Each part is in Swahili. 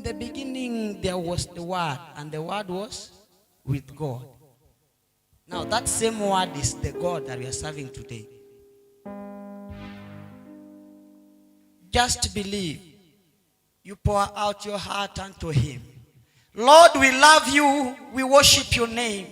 the beginning there was the Word, and the Word was with God. Now that same Word is the God that we are serving today. Just believe. You pour out your heart unto Him. Lord, we love you. We worship your name.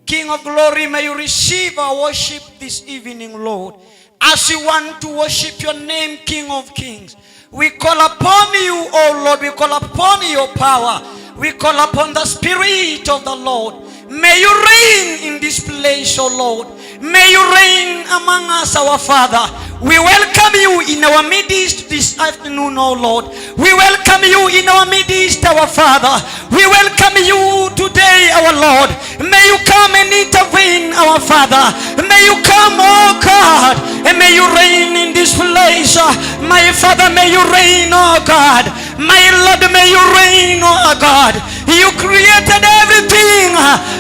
King of glory, may you receive our worship this evening, Lord. As we want to worship your name, King of kings, we call upon you, oh Lord. We call upon your power. We call upon the Spirit of the Lord. May you reign in this place, oh Lord. May you reign among us, our Father. We welcome you in our midst this afternoon, oh Lord. We welcome you in our midst, our Father. We welcome you today, our Lord. May you come and intervene, our Father. May you come, oh God, and may you reign in this place. My Father, may you reign, oh God. My Lord, may you reign, oh God. You created everything,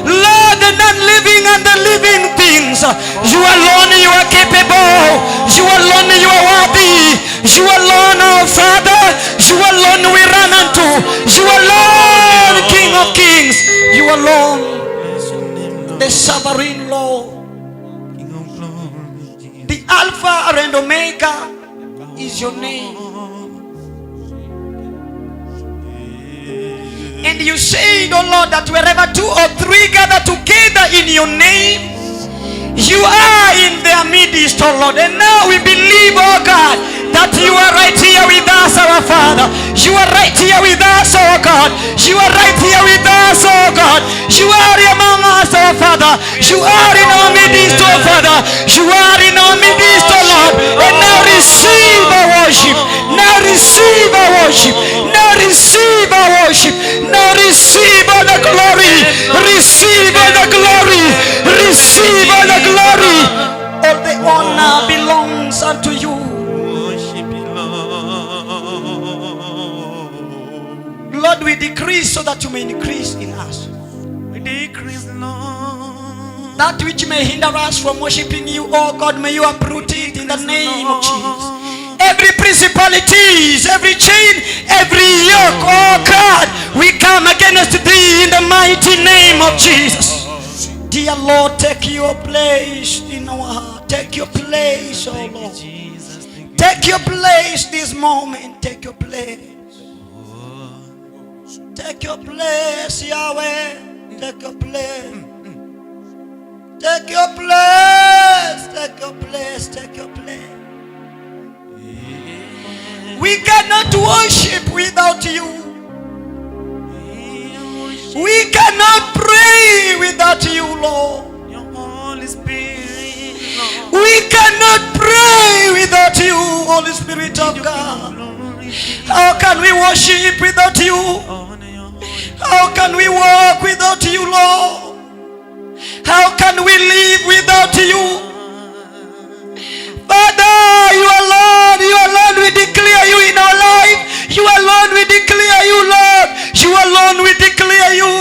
Lord, the non-living and the living things. You alone, you are capable. You alone, you are worthy. You alone, oh Father. You alone we run unto. You alone, King of kings. You alone, the sovereign Lord. The Alpha and Omega is your name. And you said, oh Lord, that wherever 2 or 3 gather together in your name, you are in their midst, oh Lord. And now we believe, oh God, that you are right here with us, our Father. You are right here with us, oh God. You are right here with us, oh God. You are among us, oh Father. You are in our midst, oh Father. You are in our midst, oh Lord. And now receive our worship. Now receive our worship. Now receive our worship. Now receive all the glory. Receive all the glory. Receive all the glory. All the honor belongs unto you. Lord, we decrease so that you may increase in us. We decrease, Lord. That which may hinder us from worshiping you, oh God, may you uproot it in the name of Jesus. Every principalities, every chain, every yoke, oh God, we come against thee in the mighty name of Jesus. Dear Lord, take your place in our heart. Take your place, oh Lord. Take your place this moment. Take your place. Take your place, Yahweh. Take your place. Take your place. Take your place. Take your place. We cannot worship without you. We cannot pray without you, Lord. Your Holy Spirit, Lord. We cannot pray without you, Holy Spirit of God. How can we worship without you? How can we walk without you, Lord? How can we live without you? Father, you alone we declare you in our life. You alone we declare you, Lord. You alone we declare you.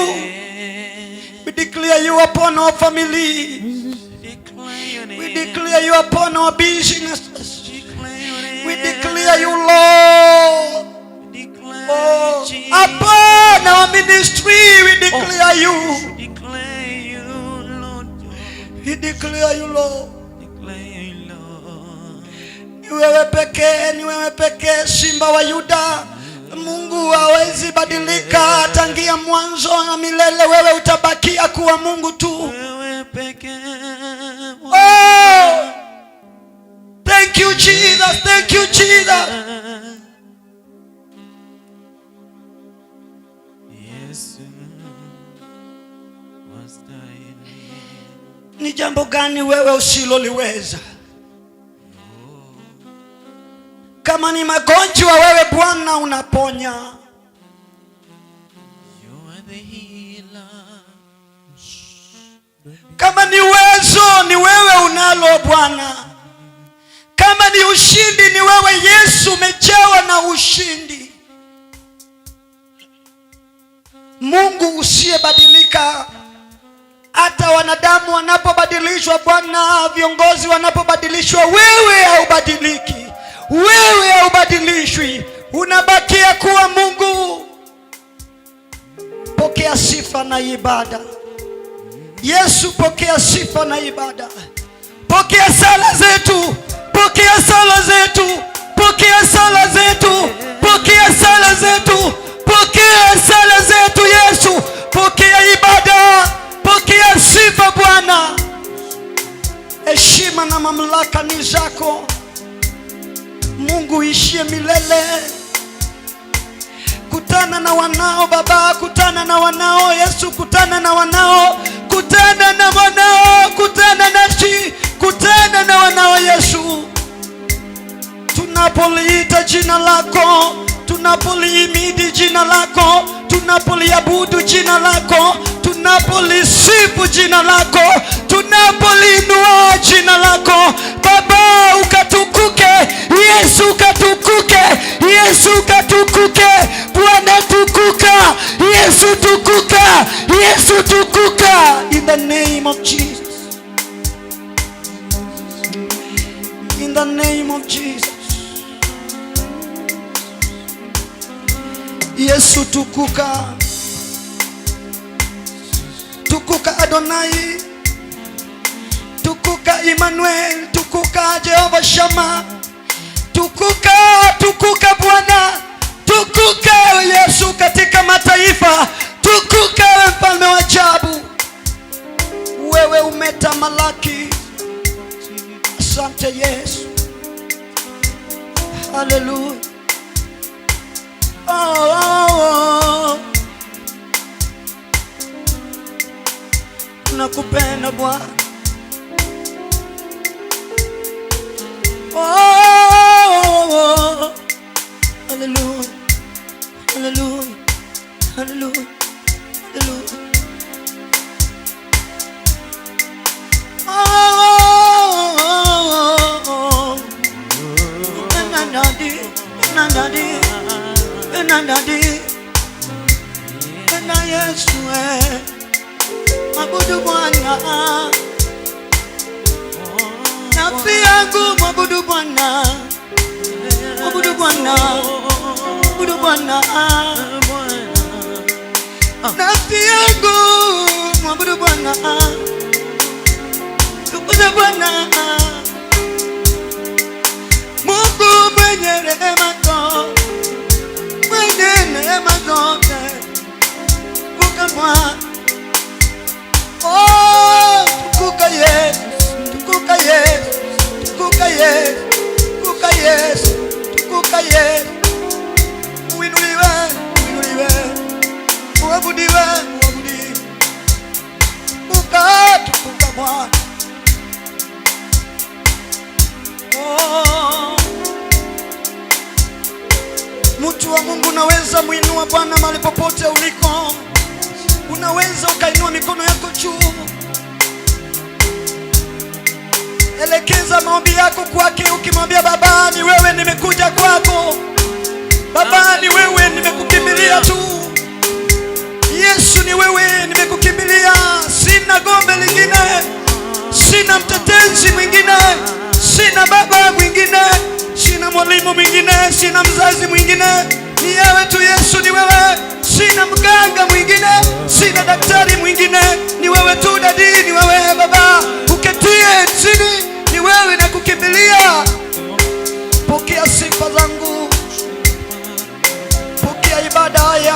We declare you upon our family. We declare you upon our businesses. We declare you, Lord. Oh, upon our ministry, we declare you. We declare you, Lord. Ni wewe pekee, Simba wa Yuda. Mungu hawezi badilika, tangia mwanzo na milele wewe utabakia kuwa Mungu tu. Oh, thank you Jesus, thank you Jesus. Ni jambo gani wewe usiloliweza? Kama ni magonjwa, wewe Bwana unaponya. Kama ni uwezo, ni wewe unalo Bwana. Kama ni ushindi, ni wewe Yesu, umejawa na ushindi. Mungu usiyebadilika. Hata wanadamu wanapobadilishwa Bwana, viongozi wanapobadilishwa, wewe haubadiliki. Wewe haubadilishwi. Unabakia kuwa Mungu. pokea sifa na ibada. Yesu, pokea sifa na ibada. Pokea sala zetu, pokea sala zetu, pokea sala zetu, pokea sala zetu, pokea sala zetu. Yesu, pokea ibada, pokea sifa Bwana. Heshima na mamlaka ni zako Mungu ishie milele. Kutana na wanao Baba, kutana na wanao Yesu, kutana na wanao, kutana na wanao, kutana nasi, kutana na wanao Yesu. Tunapoliita jina lako, tunapolihimidi jina lako, tunapoliabudu jina lako, tunapolisifu jina lako, tunapolinua jina lako Baba, ukatukuke Yesu, ukatukuke Yesu, ukatukuke Bwana, tukuka Yesu, tukuka Yesu, tukuka. In the name of Jesus, in the name of Jesus. Yesu, tukuka, tukuka Adonai, tukuka Emmanuel, tukuka Jehova Shama, tukuka, tukuka Bwana, tukuka Yesu katika mataifa, tukuka mfalme wa ajabu. Wewe umetamalaki. Asante Yesu. Hallelujah. Oh, oh, oh. Nakupenda Bwana. Oh, oh, oh. Hallelujah. Hallelujah. Hallelujah. Hallelujah. Oh, oh, oh, oh. Nandadi, nandadi, nandadi, na Yesu mabudu Bwana, nafsi yangu mabudu Bwana, mabudu Bwana, mabudu Bwana, nafsi yangu mabudu Bwana, mabudu Bwana. Mungu mwenye rehema zote, mwenye neema zote, tukuka Bwana. Oh, tukuka Yesu, tukuka Yesu, tukuka Yesu, tukuka Yesu, tukuka Yesu. Uinuliwe, uinuliwe, uabudiwe, uabudiwe. Tukuka, tukuka Bwana. Oh, mtu wa Mungu, unaweza muinua Bwana mahali popote uliko. Unaweza ukainua mikono yako juu. Elekeza maombi yako kwake ukimwambia Baba, ni wewe nimekuja kwako. Baba, ni wewe nimekukimbilia tu. Yesu, ni wewe nimekukimbilia. Sina gombe lingine, sina mtetezi mwingine, sina baba mwingine, sina mwalimu mwingine, sina mzazi mwingine. Ni wewe tu Yesu, ni wewe. Sina mganga mwingine, sina daktari mwingine. Ni wewe tu Dadi, ni wewe Baba. Uketie chini, ni wewe nakukimbilia. Pokea sifa zangu, pokea ibada haya.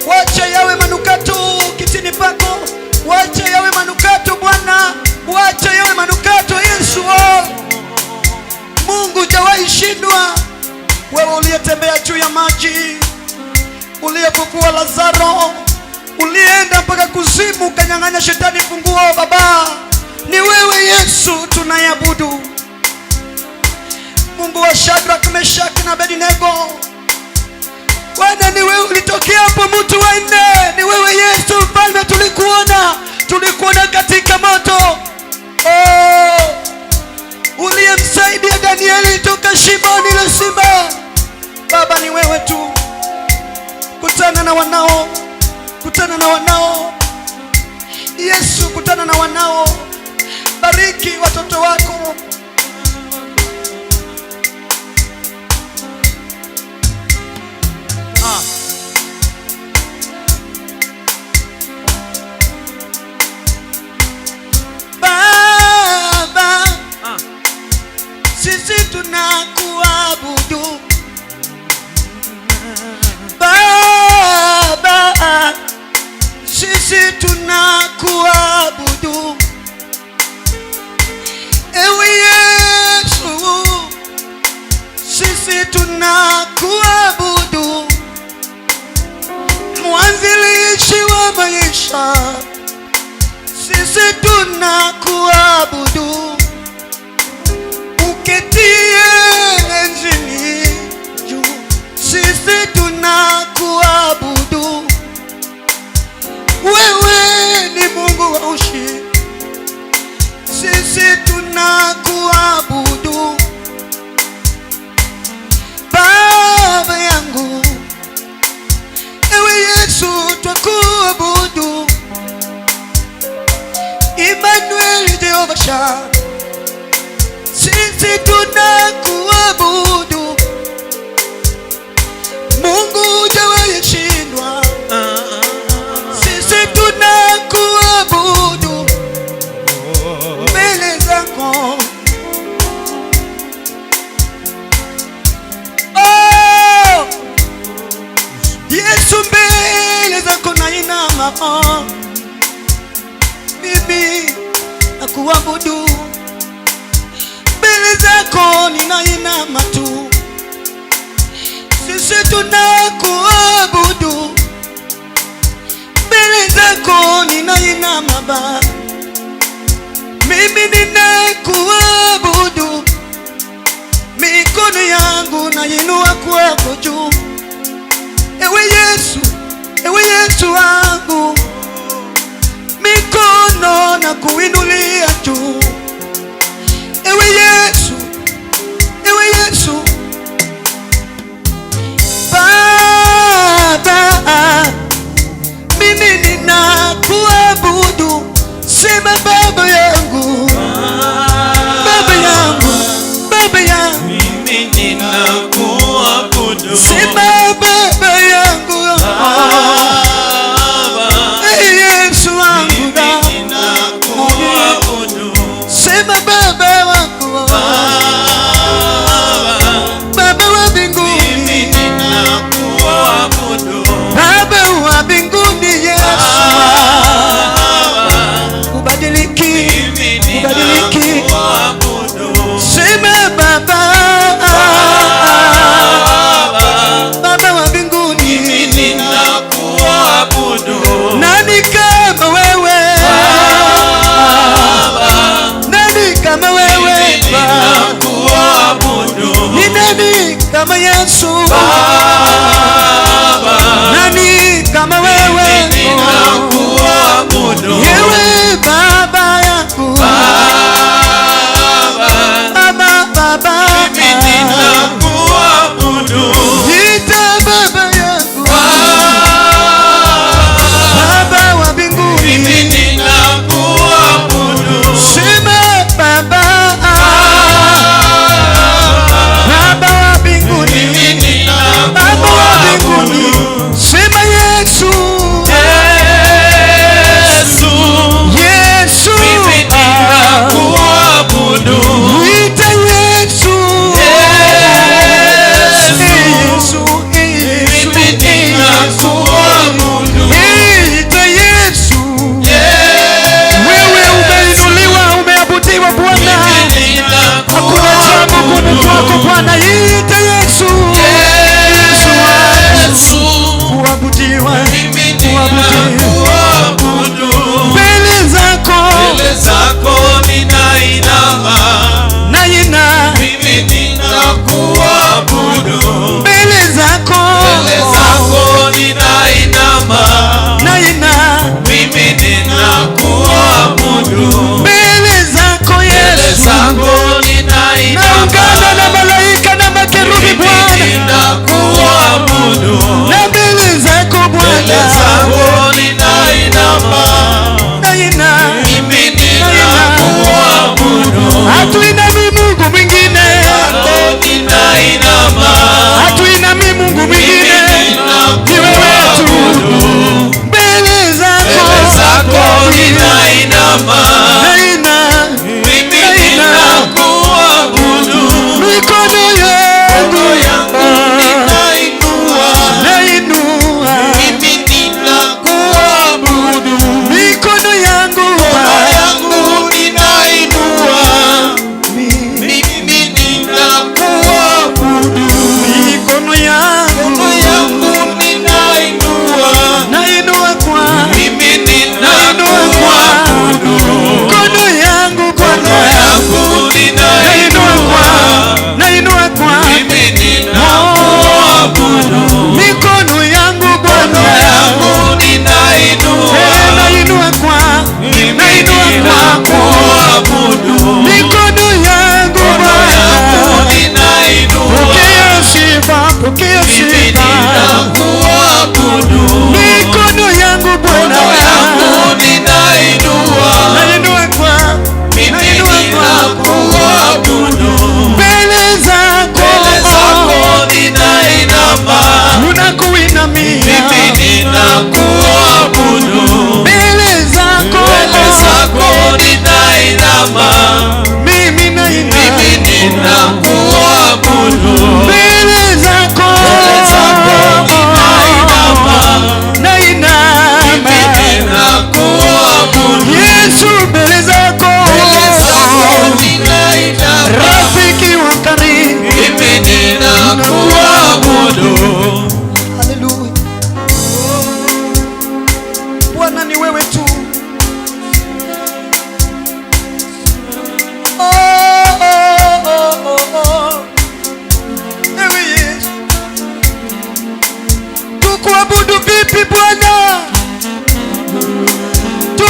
Wacha yawe manukato kitini pako, wacha yawe manukato Bwana, wacha yawe manukato Yesu. Mungu hujawahi shindwa. Wewe uliyetembea juu ya maji, uliyefufua Lazaro, ulienda mpaka kuzimu ukanyang'anya shetani funguo Baba, ni wewe Yesu tunayabudu. Mungu wa Shadraka, Meshaki na Abednego, Bwana ni wewe ulitokea hapo mtu wa nne. Ni wewe Yesu mfalme, tulikuona katika moto. Oh, uliyemsaidia Danieli toka shimoni la simba. Baba, ni wewe tu. Kutana na wanao, kutana na wanao Yesu, kutana na wanao. Bariki watoto wako. tunakuabudu. Ewe Yesu, sisi tunakuabudu. Mwanzilishi wa maisha, sisi tunakuabudu. Uketie enzini juu, sisi tunakuabudu. Wewe ni Mungu wa ushindi, sisi tunakuabudu. Baba yangu, ewe Yesu twakuabudu. Emmanuel, Jehova Shah, sisi tunakuabudu. Mungu hujawahi shindwa, sisi tunakuabudu mbele zako. Oh, Yesu, mbele zako nainama. Mimi nakuabudu mbele zako, ninainama tu. Sisi tunakuabudu mbele zako, ninainama Baba. Mimi ninakuabudu, mikono yangu nainua kwako juu. Ewe Yesu, ewe Yesu wangu, mikono na kuinulia juu. Ewe Yesu, ewe Yesu Baba, mimi ninakuabudu. Sema Baba yangu, Baba yangu, Baba yangu, mimi ninakuabudu. sema Baba yangu, Baba, Yesu wangu, mimi ninakuabudu.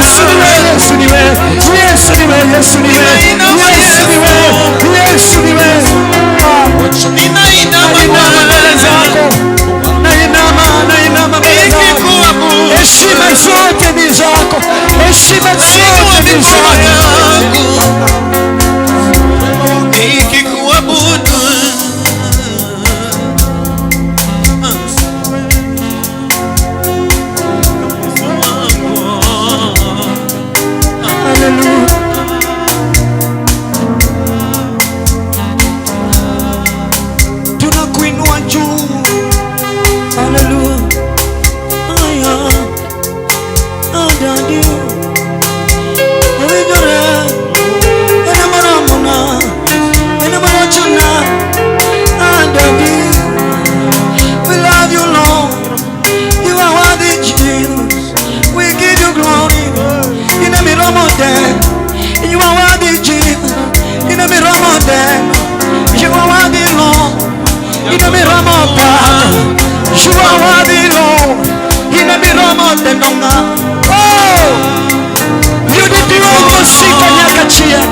Yesu ni wewe, Yesu ni wewe, Yesu ni wewe, Yesu ni wewe, Yesu ni wewe, Yesu ni wewe. Nainama mbele zako, nainama mbele zako. Heshima zote ni zako, heshima zote ni zako. Nikikuabudu tunakuinua juu. Hallelujah. We love you, Lord. You are worthy, Jesus. We give you glory. In the middle of them, you are worthy, Jesus. In the middle of them, you are worthy, Lord. In the middle of them, you are worthy, Lord. In the middle of them, oh, you did the wrong sick and yakachia.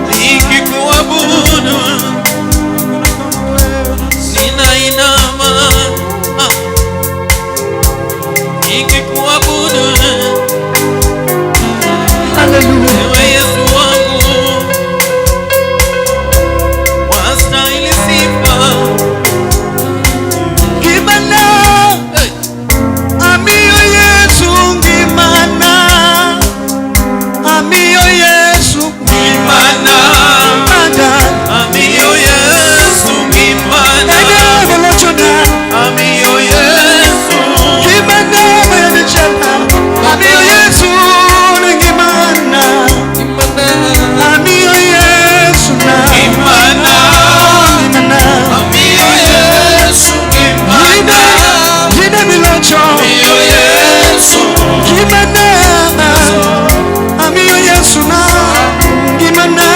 nikikuabudu ninainama, nikikuabudu Hallelujah. ewe Yesu wangu, wastahili sifa. Gimana amiyo Yesu, gimana amiyo Yesu, Gimana amiyo Yesu, gimana amiyo Yesu, gimana amiyo Yesu, gimana amiyo Yesu, gimana amiyo Yesu, gimana jina milocho amiyo Yesu, gimana amiyo Yesu, gimana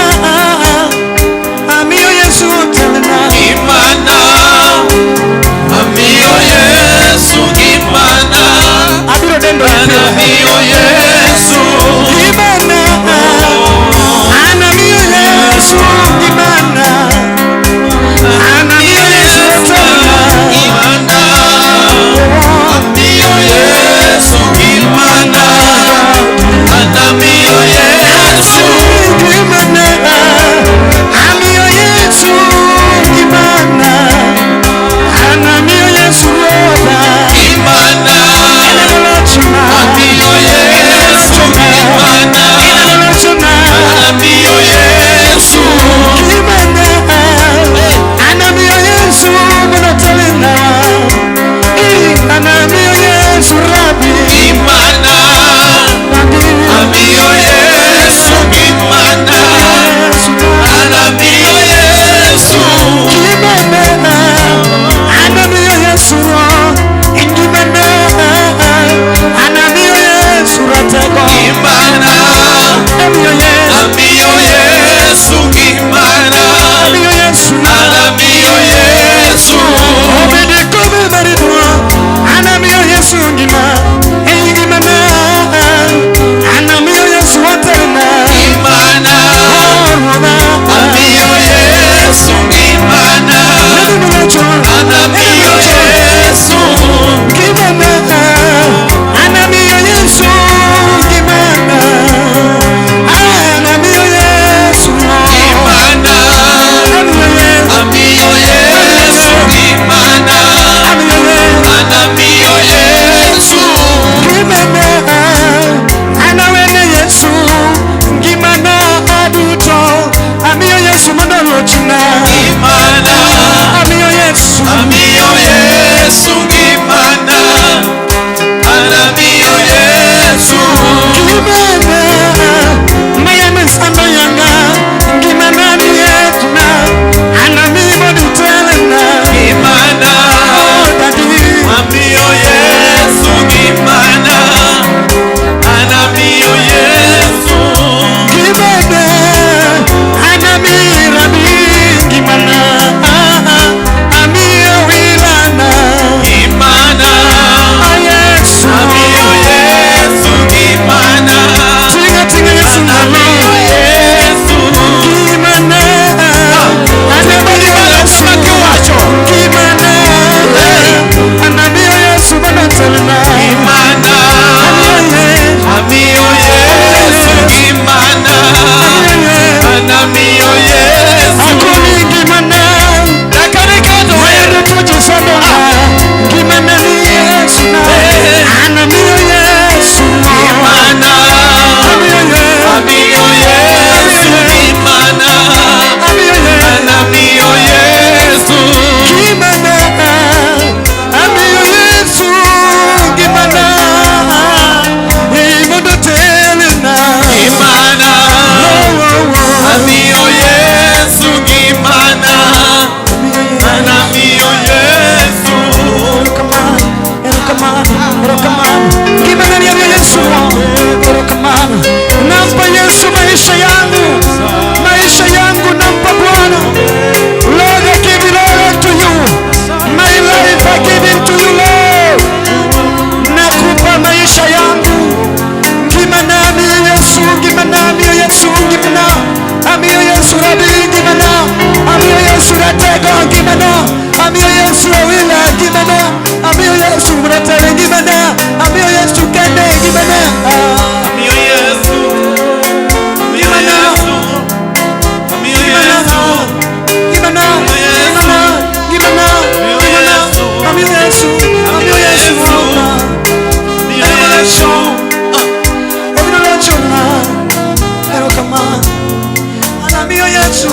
Yesu.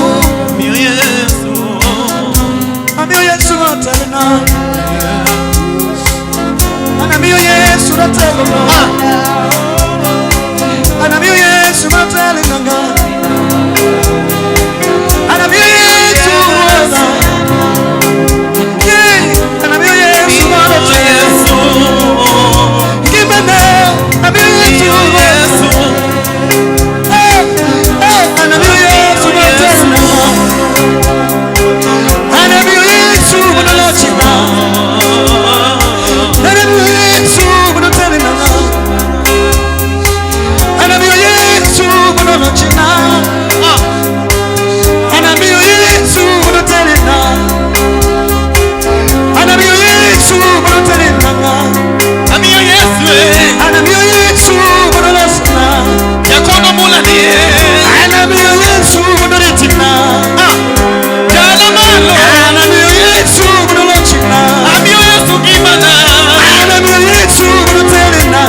Amiyo Yesu. Amiyo Yesu matalina. Amiyo Yesu matalina. Amiyo Yesu matalina. Amiyo Yesu. Yeah. Amiyo Yesu matalina. Kimana. Amiyo Yesu. Amiyo Yesu matalina. Amiyo Yesu matalina.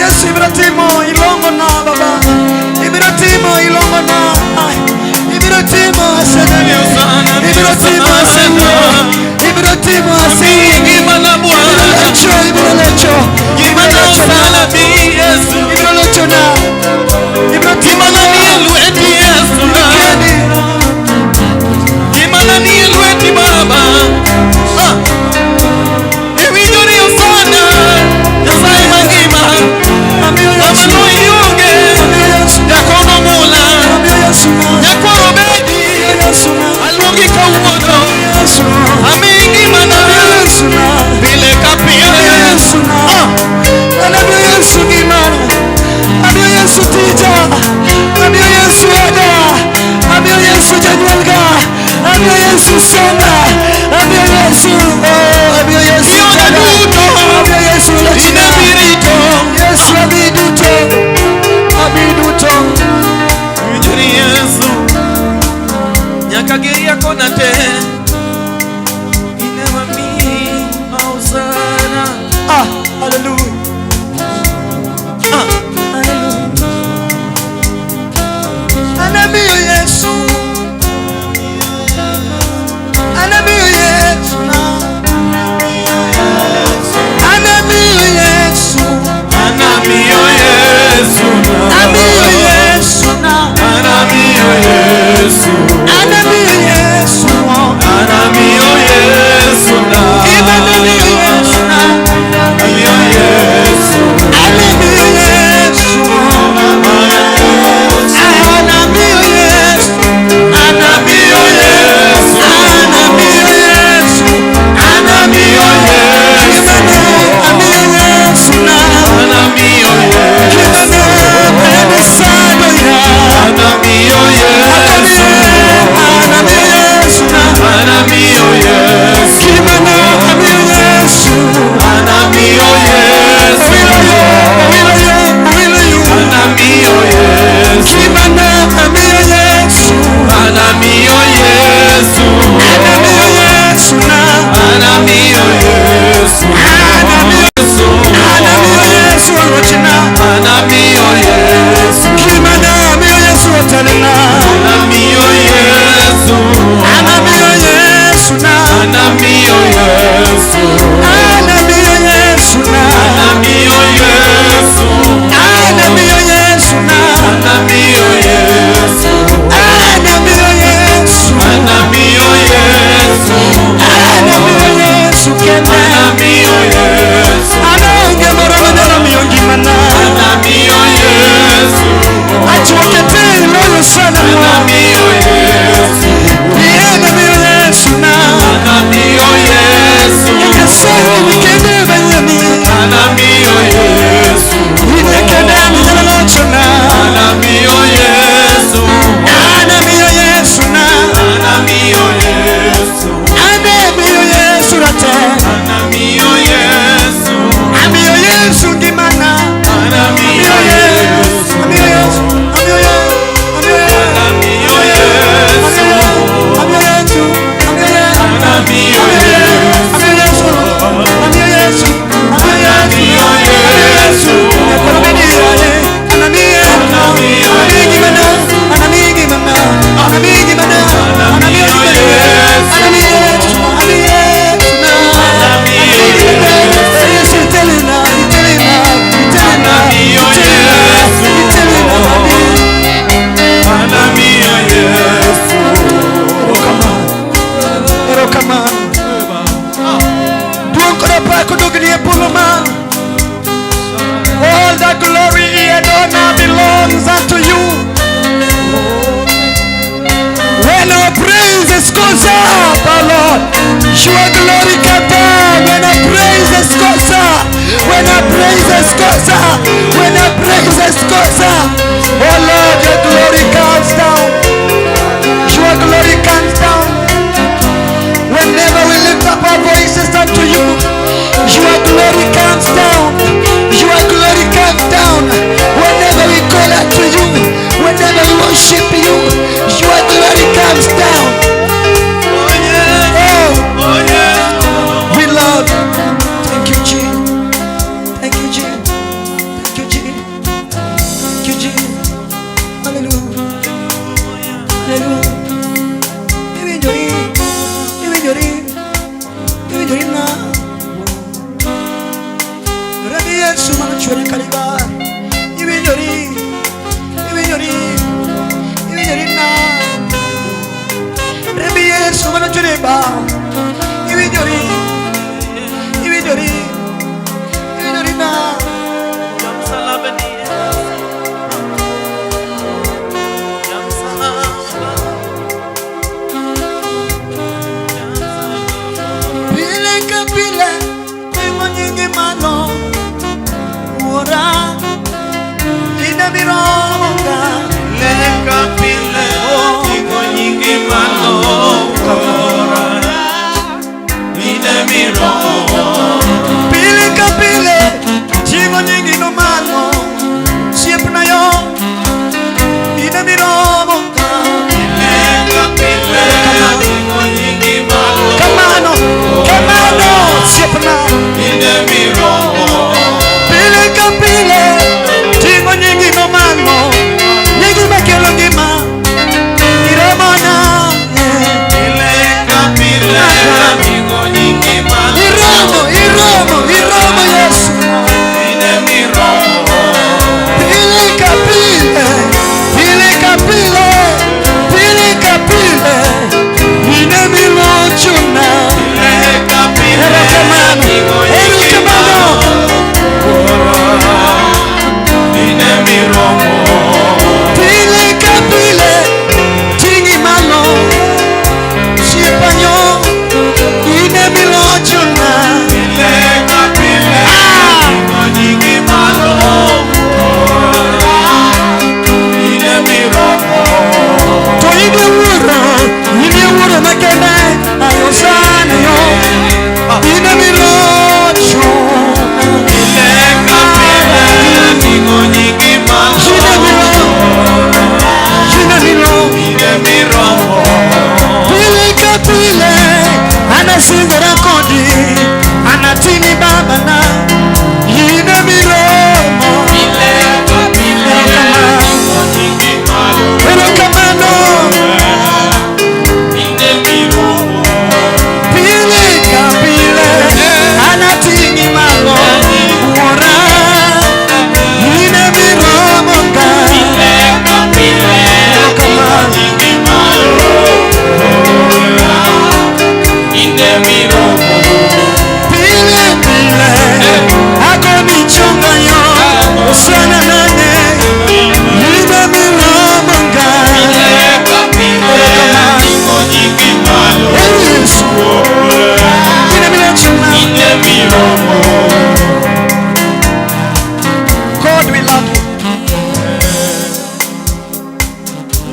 Yes, Ibratimo, Ilongona, Baba. Ibratimo, Ilongona. Ibratimo, Ibratimo, Ibratimo, Kageria konate inema mi mausana. Hallelujah. Hallelujah. Anamiyo Yesu. Anamiyo Yesu na. Anamiyo Yesu. Anamiyo Yesu na. Anamiyo Yesu na. Anamiyo Yesu. Anamiyo Yesu. Anamiyo Yesu na. Anamiyo Yesu na. Anamiyo Yesu. Anamiyo Yesu. Anamiyo Yesu. Anamiyo Yesu. Anamiyo Yesu. Anamiyo Yesu. Anamiyo Yesu na. Anamiyo Yesu. Anamiyo Yesu. Anamiyo Yesu. Your glory come down when I praise the scosa. When I praise the scosa. When I praise the scosa. Oh Lord, your glory comes down. Your glory comes down. Whenever we lift up our voices unto you, your glory comes down. Your glory comes down. Whenever we call out to you, whenever we worship you, your glory comes down. Oh yeah. Oh, Oh yeah. we love you. Thank you, Jesus. Thank you, Jesus. Thank you, Jesus. Thank you, Jesus. Hallelujah. Hallelujah. Ivinjorina Rabbi Yesu manachore kaliba Ivinjorina Rabbi Yesu manachore ba Ivinjorina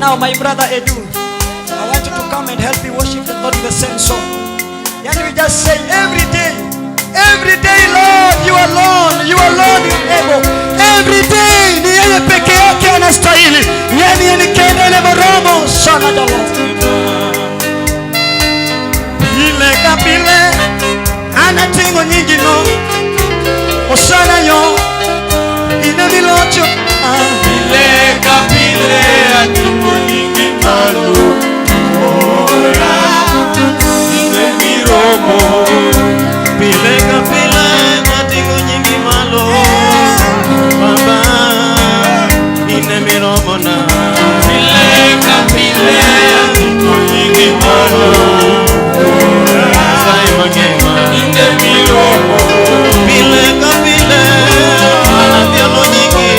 Now my brother Edu, I want you to come and help me worship the Lord with the same song. And we just say every day, Lord, you alone, you able. Every day, ni yeye peke yake anastahili. Yeye ni kelele moromo sana dawa. Ile kapile ana tingo nyingi no. Osana yo ina milocho. Ile kapile atingo nyingi malo. Ora ine miromo. Ile kapile atingo nyingi malo. Baba ine miromo na. Ile kapile atingo nyingi malo. Ora sai magema ine miromo. Ile kapile atingo nyingi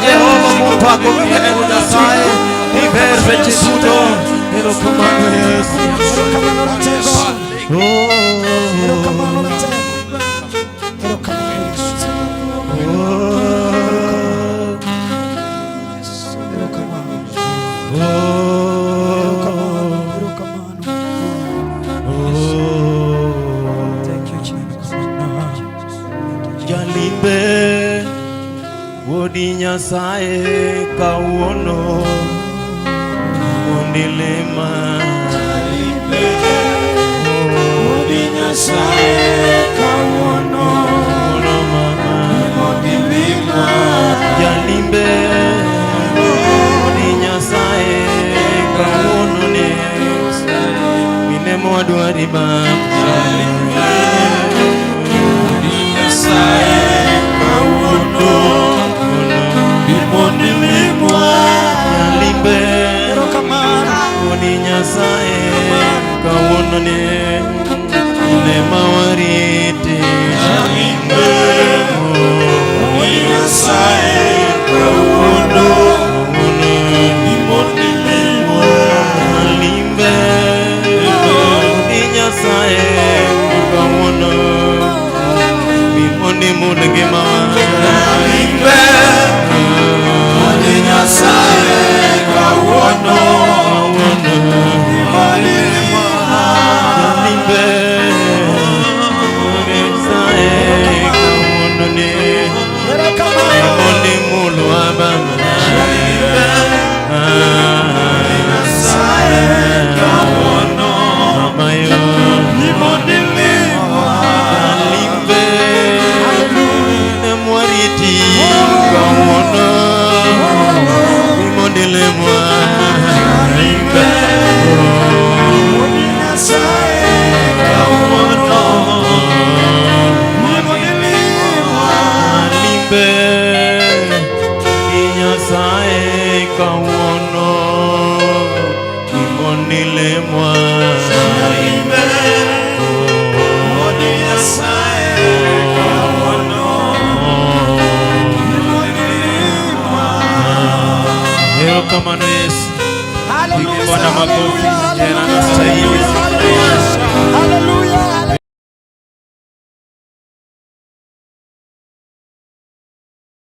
Jehova Mungu milele Nyasaye iberwe chifudo erokamano Yesu Jalimbe Wodi Nyasaye kawuono mondilema Jalimbe Wodi Nyasaye kawuono mondilema Jalimbe Wodi Nyasaye kawuono ne minemo adwari ba Jalimbe Wodi Nyasaye kawuono Jalimbe Wodi Nyasaye kawuono ne inema wariti Jalimbe Wodi Nyasaye kawuono Jalimbe Wodi Nyasaye kawuono bimoni mulgema Jalimbe Wodi Nyasaye kawuono Jalimbe Wodi Nyasaye kawuono ne bimoni mulwaba Jalimbe Wodi Nyasaye kawuono mayo bimoni Jalimbe nemwariti kawuono bimonelemwa Jalimbe Wodi Nyasaye kawuono bimonelemwa Jalimbe Nyasaye kawuono bimonelemwa Jalimbe Wodi Nyasaye kawuono Erokamano Yesu Bwana makofi tena nastahili